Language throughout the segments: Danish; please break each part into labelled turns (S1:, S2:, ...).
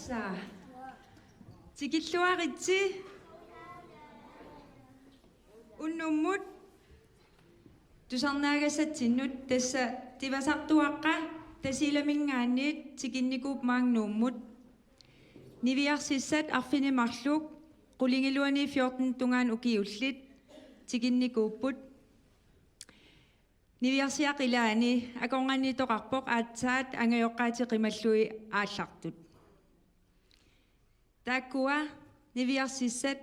S1: Assa. Tikilluaritsi. Unnummut. Tusarnaagasatsinnut tassa tivasartuaqqa tasilamingaanniit tikinnikuup maangnuummut. Niviarsissat arfinimarluk qulingiluani 14 tungaan ukiullit tikinnikuupput. Niviarsiaqilaani akonganniitoqarpoq aatsaat angayoqqaati qimallui aallartut. Taakkua niviarsissat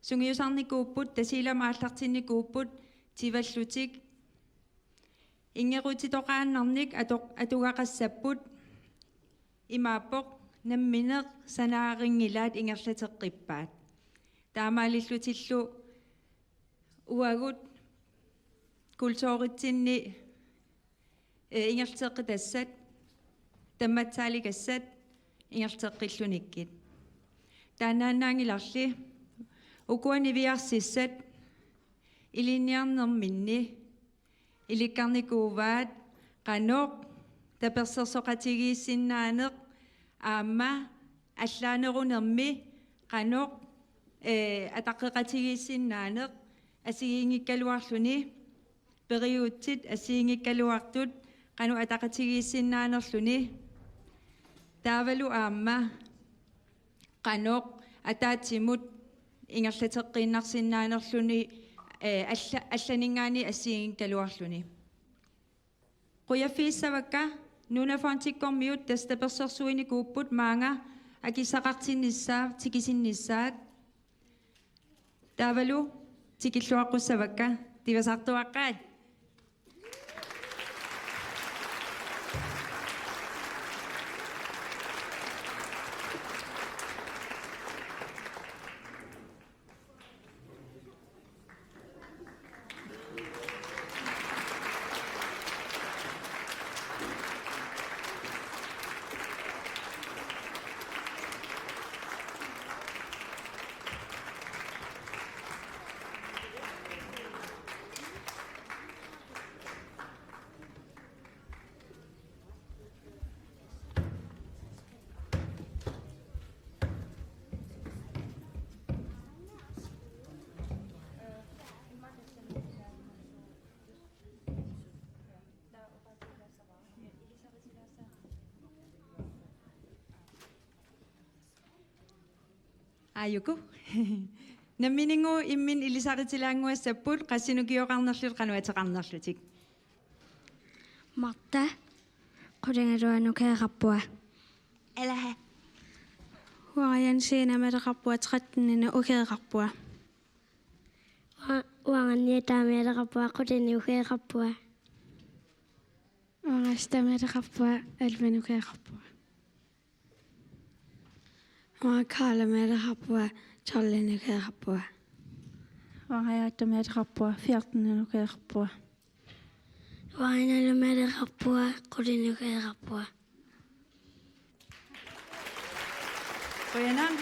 S1: sungiusarnikuupput tasilam aallartinnikuupput tivallutik ingerutitoqaannarnik atugaqassapput imaappoq nammineq sanaaringilaat ingerlateqqippaat taamaalillutillu uagut kultooritsinni ingerteqqitassat tammatsaaligassat ingerteqqilluниkkит таанаанаангиларли укуанивиарсиссат илинниарнерминни иликкарникууvaat qanoq таперсерсоqатигииссиннаанеq аама аллаанерунерми qanoq атаққеқатигииссиннаанеq асигиингиккалуарлүни периуутсит асигингиккалуартут qanu атақатигииссиннаанерлүни таавалу аама qanoq атаатсимут ингерлатеққииннарсиннаанерлүни алланингаани ассигингиккалуарлүни quyafiissavakka nunafontikkormiut tastapersersuinikuupput maanga akisaqartinnissaa tikisinnissaat taavalu tikilluaqussavakka tivasartuaqqaat Ayuku. Namminingu immin ilisaritilaanguassapput qassinukiyoqarnerlut qanuateqarnerlutik.
S2: Marta qulingaluanukeeqarpua.
S3: Alaha.
S2: Huayan siinamereqarpua tqatnina ukeeqarpua.
S3: Uanganniataamialeqarpua quliniukeeqarpua.
S2: Uangastamereqarpua almanukeeqarpua. Uangakaalamereqarpua charlinukeeqarpua. Uangayaatamereqarpua 14nukeeqarpua.
S3: Uanginalumereqarpua quliniukeeqarpua.
S1: Qoyanam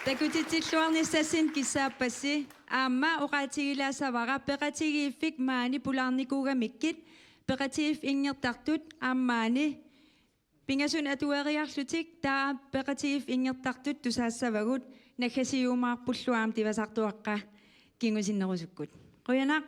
S1: takutitilluarnissassin kissaappassi aamma oqaatigilaasavaqa peqatigiiffik maani pulaarnikuugamikkit peqatigiif ingertartut aammaani pingasun atueriarlutik taa peqatigiif ingertartut tusaassavagut nakhasiumaarpulluaam tivasartuaqqa kingusinnerusukkut qoyanaq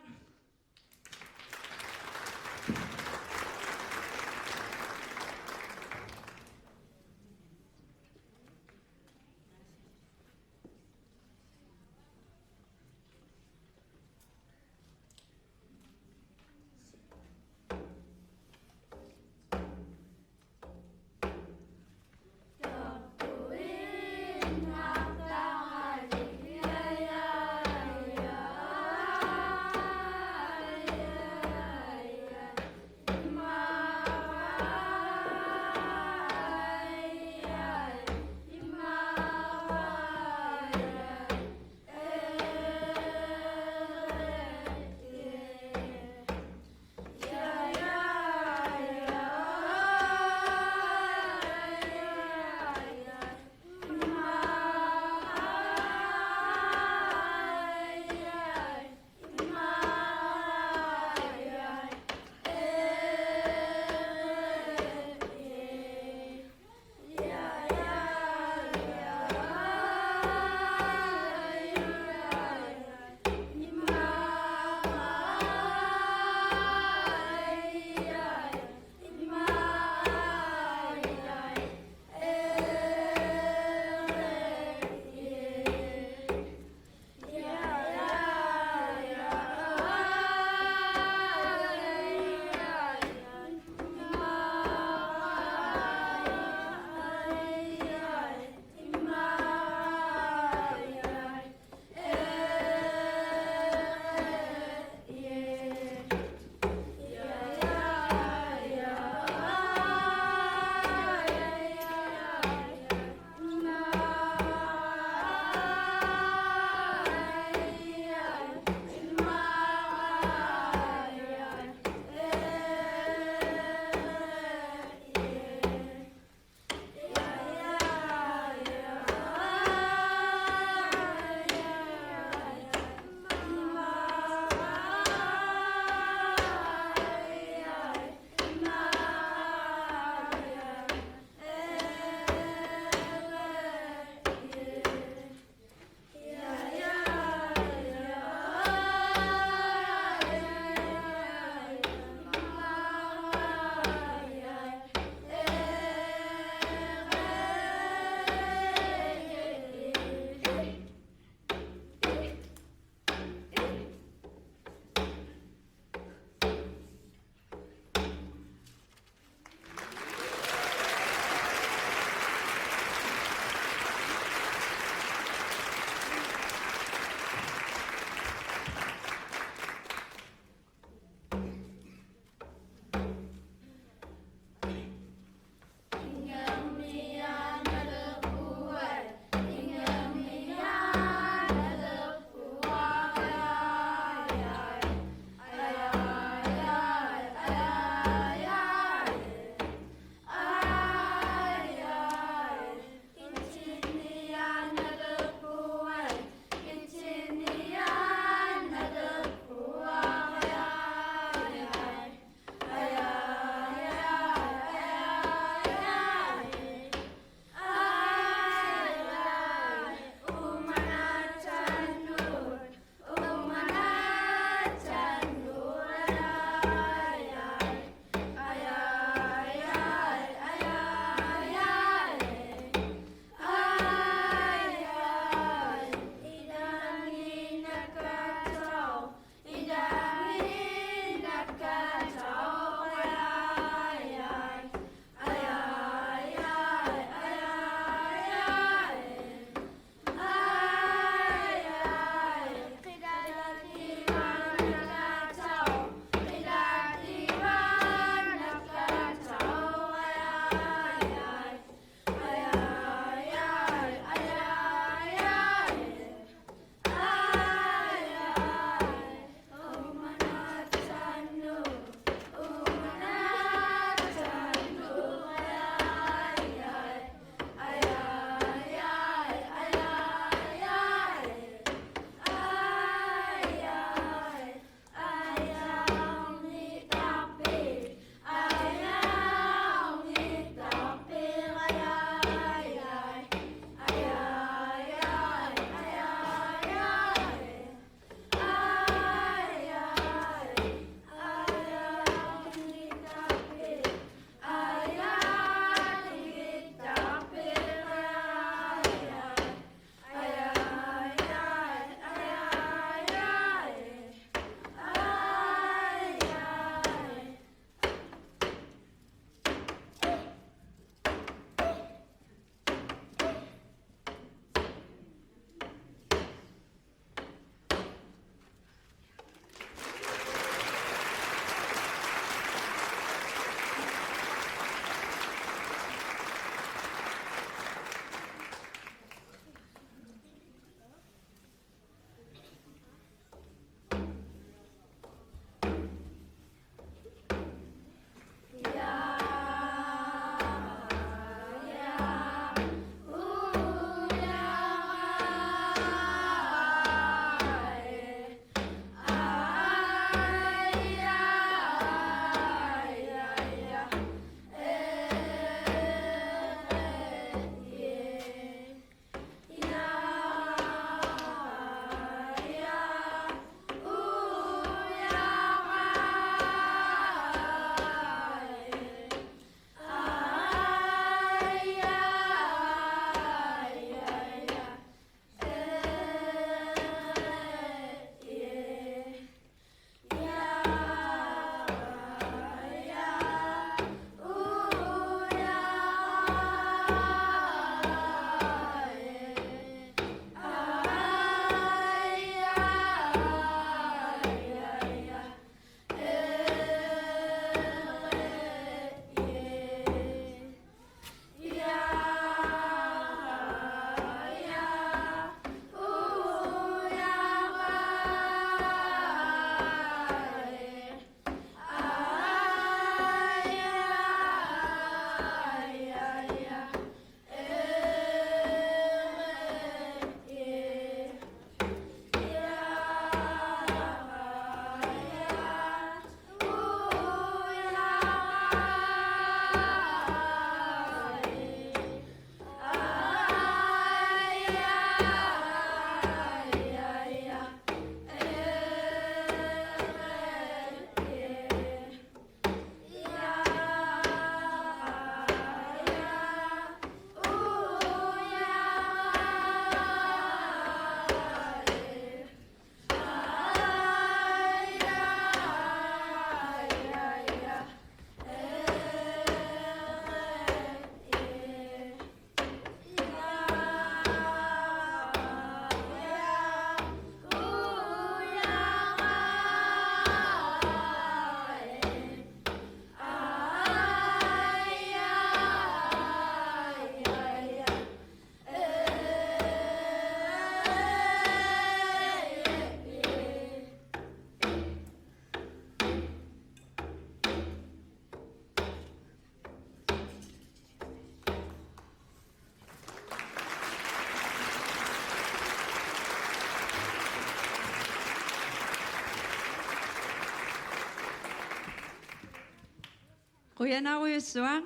S1: Uyanaruyussuaq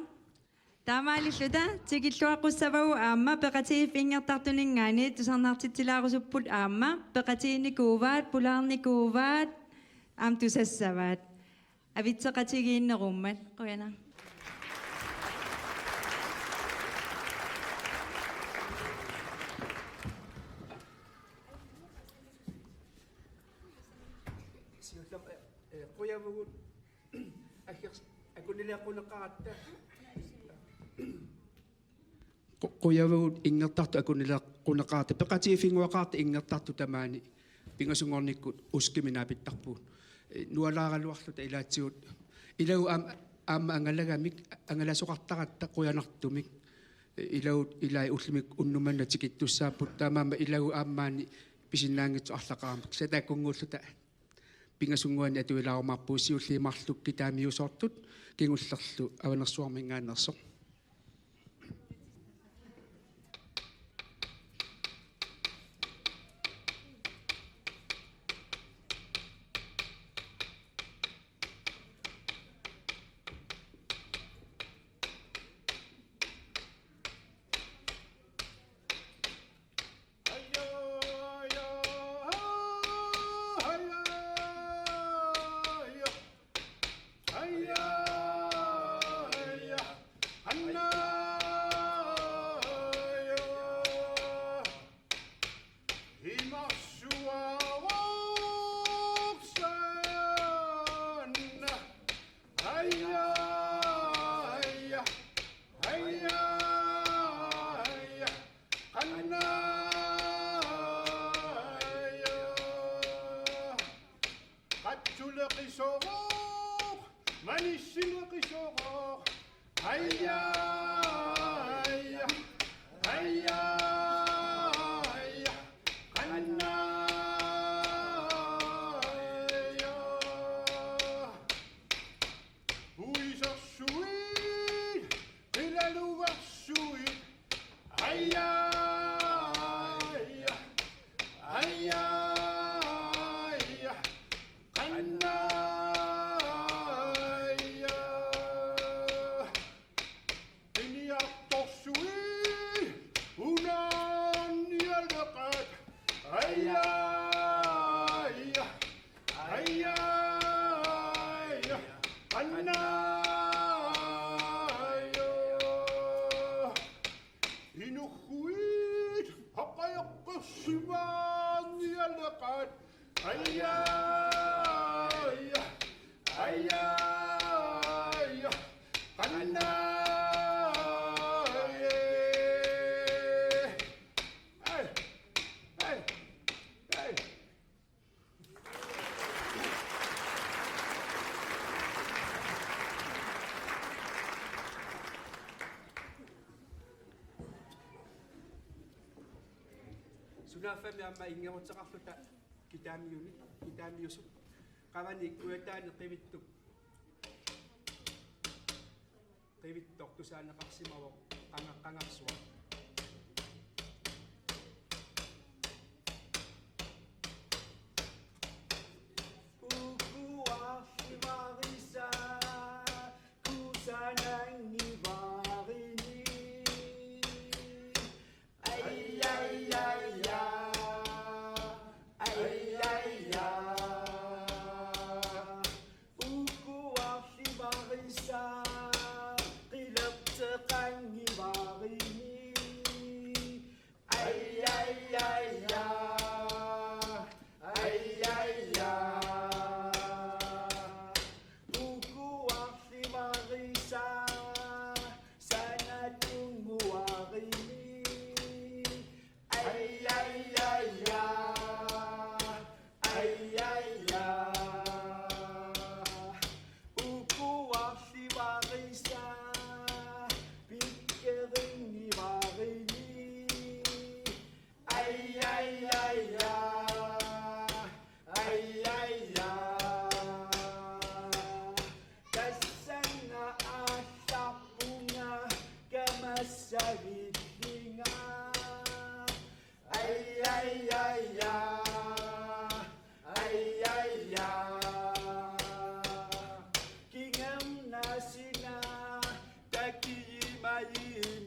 S1: taamaalilluta tikilluaqussavau aamma peqatiif ingertartuningaani tusarnaartitilaarusupput aamma peqatiinnikuuvaat pulaarnikuuvaat aam tusassavaat avitseqatigiinnerummat quyana
S4: Qoyavugut akunilaqunaqaatta qoyavugut ingertartu akunilaqunaqaatta peqatiifinguaqaarta ingertartu tamaani pingasungornikkut uskiminaapittarpuut nualaaraluarluta ilaatsigut ilau aamma angalagamik angalasuqartaqatta qoyanartumik ilaut ilai ullimik unnumanna tikittussaapput taamaama ilau aammaani pisinnaangitsu arlaqaamak satakunguulluta pingasunguani atuilaarumarpuusiulliimarluk kitaamiusortut kingullerlu avanersuarmingaannersoq Sunafami amma ingerutseqarluta kitaamiusut qavani kuataani qivittoq tusaaneqarsimavoq qangaqqangarsuaq uquarsimarisa kusanangivarini Marisa, Pickering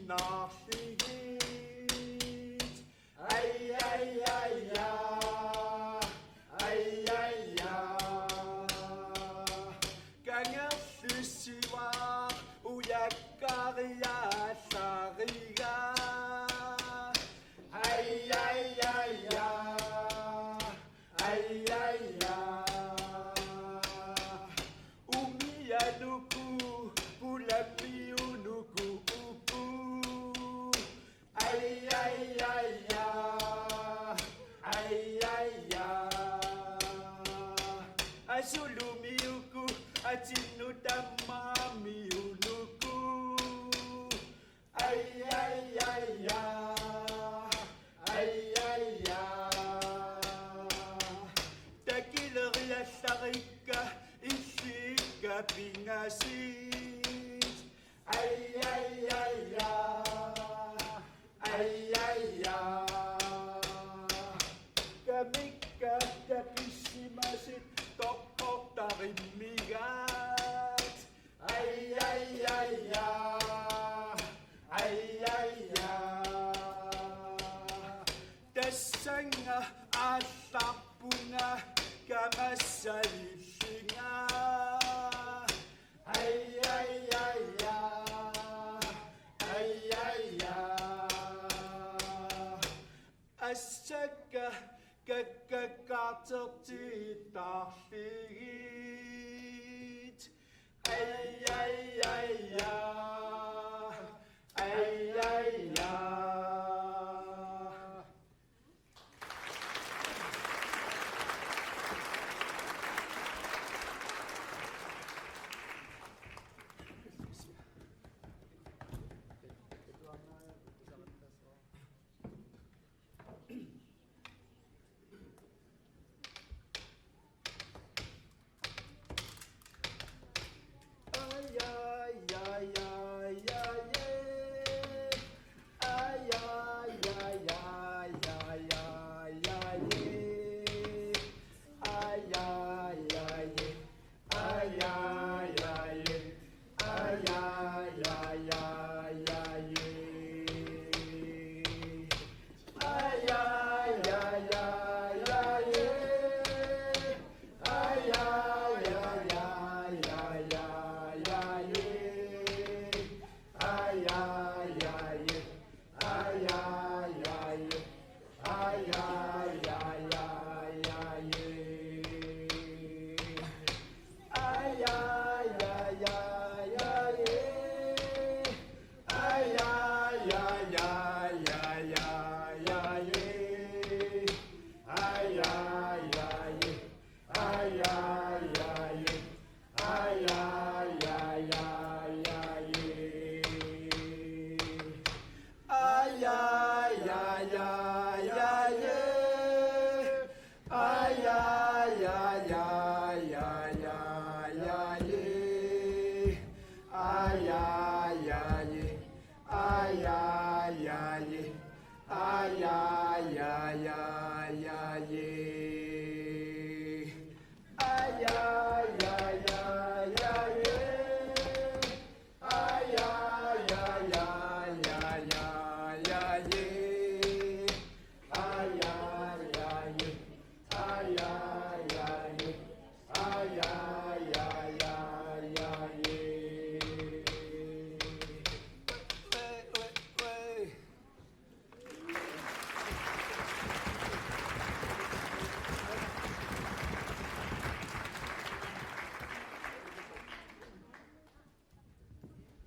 S4: narligit. Ai, ai, ai, ja. Ai, ai, ja. Kangerlyssiva ujakkaria sariga. Ai, ai, ai, ja. Ai, ai, ja. Umianuku pulamiunuku upu. Ai, ai, ai, ja. Ai, ai, ja. Asulumiuku atinudamamiunuku. Ai, ai, ai, ja. Ai, ai, ja. Takileria sarika isika pingasit. Ai, ai, ai, ja. Ai, ai, ja. Kamikka takisimasit tokoktarimigat. Ai, ai, ai, ja. Ai, ai, ja. Tassanga asapunga kamasalisinga. Ai, ai, ai, ja. Ai, ai, ja. Asaka kakakatertitarligit. Ai, ai, ai, ja. Ai, ai, ja.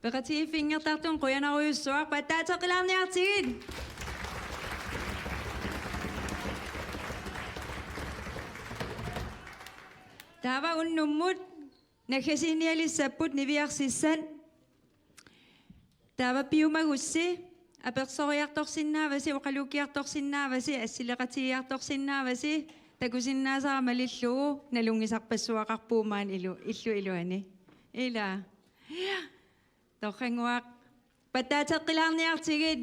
S1: Beqati fingertartun qoyanaruyussuaq pattaataqilaarniartigit. Taava unnummut nakhasinialissapput niviarsissan. Taava piumagussi apersoriartorsinnaavasi oqalukiartorsinnaavasi assileqatigiartorsinnaavasi takusinnaasaamalillugu nalungisarpassuaqarpuumaan illu iluani. Ila. Toqanguaq pattaataqilaarniartigit.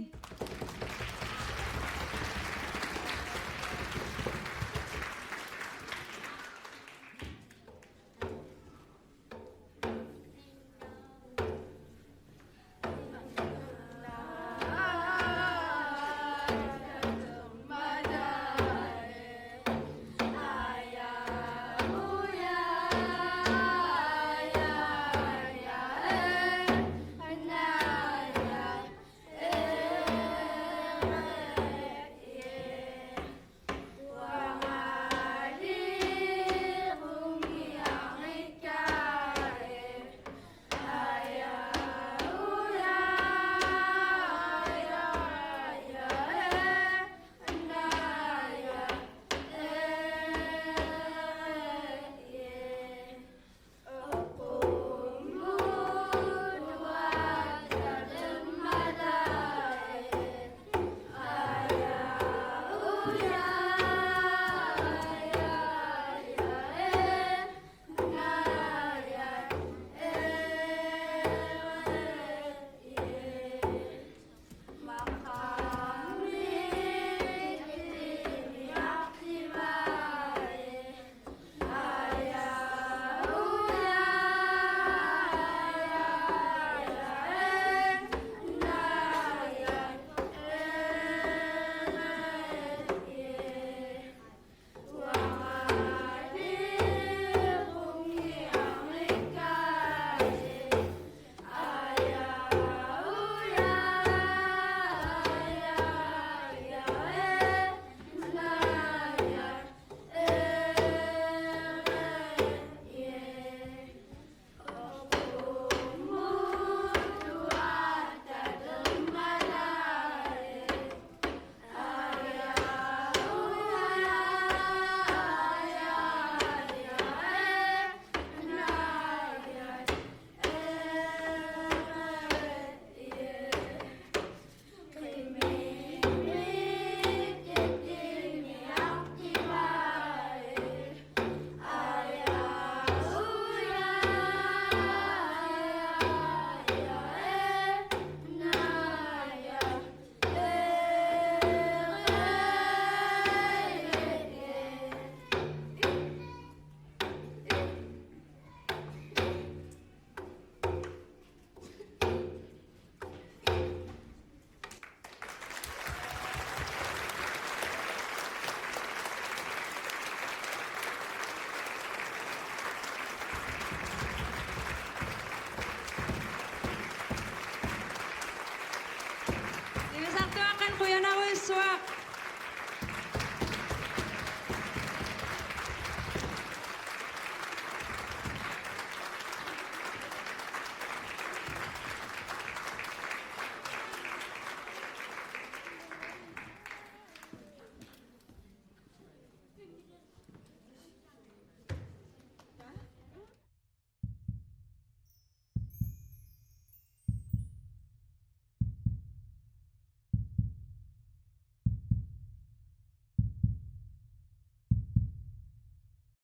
S1: Bonsoir.